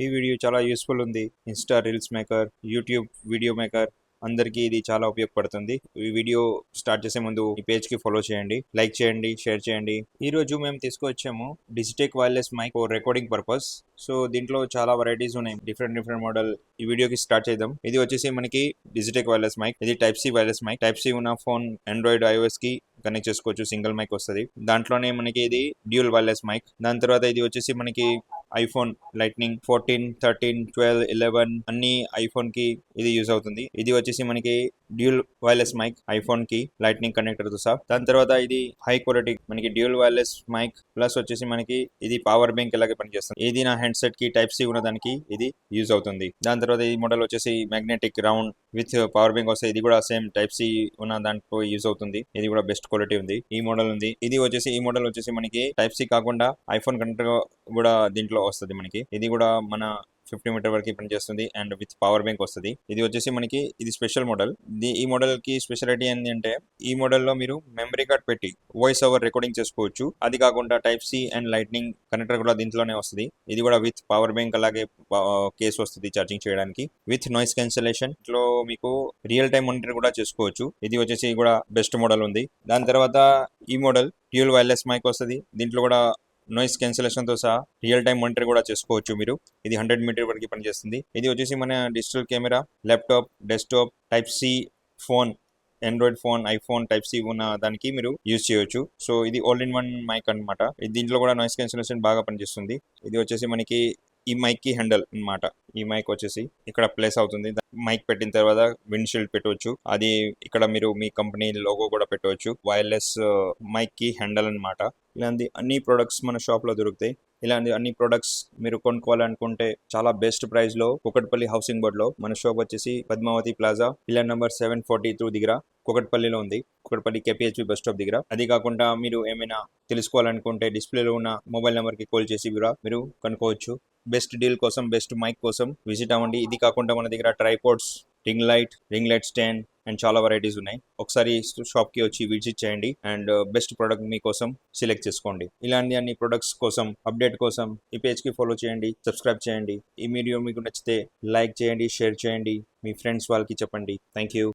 ఈ వీడియో చాలా యూస్ఫుల్ ఉంది. Insta reels maker, YouTube video maker అందరికీ ఇది చాలా ఉపయోగపడుతుంది. ఈ వీడియో స్టార్ట్ చేసే ముందు ఈ పేజ్ కి ఫాలో చేయండి, లైక్ చేయండి, షేర్ చేయండి. ఈ రోజు మేము తీసుకొచ్చాము Digitek wireless mic for recording purpose. So దీంట్లో చాలా వెరైటీస్ ఉన్నాయి, డిఫరెంట్ మోడల్. ఈ వీడియోకి స్టార్ట్ చేద్దాం. ఇది వచ్చేసి మనకి డిజిటెక్ వైర్లెస్ మైక్. ఇది type C wireless mic. Type C ఉన్న ఫోన్ ఆండ్రాయిడ్, ఐఓఎస్ కి కనెక్ట్ చేసుకోవచ్చు. సింగిల్ మైక్ వస్తుంది. దాంట్లోనే మనకి ఇది డ్యూల్ వైర్లెస్ మైక్. దాని తర్వాత ఇది వచ్చేసి మనకి ఐఫోన్ లైట్నింగ్ 14, 13, 12, 11 అన్ని ఐఫోన్ కి ఇది యూజ్ అవుతుంది. ఇది వచ్చేసి మనకి డ్యూల్ వైర్లెస్ మైక్, ఐఫోన్ కి లైట్నింగ్ కనెక్టర్ తో సహా. దాని తర్వాత ఇది హై క్వాలిటీ మనకి డ్యూల్ వైర్లెస్ మైక్ ప్లస్ వచ్చేసి మనకి ఇది పవర్ బ్యాంక్ ఇలాగే పనిచేస్తుంది. ఇది నా హ్యాండ్ సెట్ కి టైప్ సి ఉన్న దానికి ఇది యూజ్ అవుతుంది. దాని తర్వాత ఈ మోడల్ వచ్చేసి magnetic round with power bank వస్తాయి. ఇది కూడా సేమ్ టైప్ సి ఉన్న దాంట్లో యూజ్ అవుతుంది. ఇది కూడా బెస్ట్ క్వాలిటీ ఉంది. ఈ మోడల్ ఉంది. ఈ మోడల్ వచ్చేసి మనకి టైప్ సి కాకుండా ఐఫోన్ కనెక్టర్ కూడా దీంట్లో వస్తుంది మనకి. ఇది కూడా మన 50 మీటర్ వరకు పనిచేస్తుంది అండ్ విత్ పవర్ బ్యాంక్ వస్తుంది. ఇది వచ్చేసి మనకి ఇది స్పెషల్ మోడల్. ఈ మోడల్ కి స్పెషాలిటీ ఏంటి అంటే ఈ మోడల్ లో మీరు మెమరీ కార్డ్ పెట్టి వాయిస్ ఓవర్ రికార్డింగ్ చేసుకోవచ్చు. అది కాకుండా type C and lightning connector కూడా దీంట్లోనే వస్తుంది. ఇది కూడా విత్ పవర్ బ్యాంక్ అలాగే కేస్ వస్తుంది ఛార్జింగ్ చేయడానికి. విత్ నాయిస్ క్యాన్సిలేషన్ లో మీకు రియల్ టైమ్ మానిటర్ కూడా చేసుకోవచ్చు. ఇది వచ్చేసి కూడా బెస్ట్ మోడల్ ఉంది. దాని తర్వాత ఈ మోడల్ డ్యూల్ వైర్లెస్ మైక్ వస్తుంది. దీంట్లో కూడా నాయిస్ క్యాన్సిలేషన్ తో సహా రియల్ టైమ్ మానిటర్ కూడా చేసుకోవచ్చు మీరు. ఇది 100 మీటర్ వరకు పనిచేస్తుంది. ఇది వచ్చేసి మన digital camera, laptop, desktop, type C phone, Android phone, iPhone type C ఉన్న దానికి మీరు యూజ్ చేయొచ్చు. సో ఇది ఆల్ ఇన్ వన్ మైక్ అనమాట. దీంట్లో కూడా నాయిస్ క్యాన్సిలేషన్ బాగా పనిచేస్తుంది. ఇది వచ్చేసి మనకి ఈ మైక్ కి హ్యాండల్ అన్నమాట. ఈ మైక్ వచ్చేసి ఇక్కడ ప్లేస్ అవుతుంది. మైక్ పెట్టిన తర్వాత విండ్ షీల్డ్ పెట్టవచ్చు. అది ఇక్కడ మీరు మీ కంపెనీ లోగో కూడా పెట్టవచ్చు. వైర్లెస్ మైక్ కి హ్యాండల్ అన్నమాట. ఇలాంటి అన్ని ప్రొడక్ట్స్ మన షాప్ లో దొరుకుతాయి. ఇలాంటి అన్ని ప్రొడక్ట్స్ మీరు కొనుక్కోవాలనుకుంటే చాలా బెస్ట్ ప్రైస్ లో కూకట్పల్లి హౌసింగ్ బోర్డ్ లో మన షాప్ వచ్చేసి పద్మావతి ప్లాజా పిల్లర్ నెంబర్ 742 దగ్గర కూకట్పల్లిలో ఉంది. కూకట్పల్లి కేపీహెచ్బి బస్ స్టాప్ దగ్గర. అది కాకుండా మీరు ఏమైనా తెలుసుకోవాలనుకుంటే డిస్ప్లేలో ఉన్న మొబైల్ నెంబర్ కి కాల్ చేసి కూడా మీరు కనుక్కోవచ్చు. బెస్ట్ డీల్ కోసం, బెస్ట్ మైక్ కోసం విజిట్ అవ్వండి. ఇది కాకుండా మన దగ్గర tripods, ring light stand and చాలా వెరైటీస్ ఉన్నాయి. ఒకసారి షాప్ కి వచ్చి విజిట్ చేయండి అండ్ బెస్ట్ ప్రోడక్ట్ మీకోసం సెలెక్ట్ చేసుకోండి. ఇలాంటి అన్ని ప్రొడక్ట్స్ కోసం, అప్డేట్ కోసం ఈ పేజ్ కి ఫాలో చేయండి, సబ్స్క్రైబ్ చేయండి. ఈ వీడియో మీకు నచ్చితే లైక్ చేయండి, షేర్ చేయండి, మీ ఫ్రెండ్స్ వాళ్ళకి చెప్పండి. Thank you.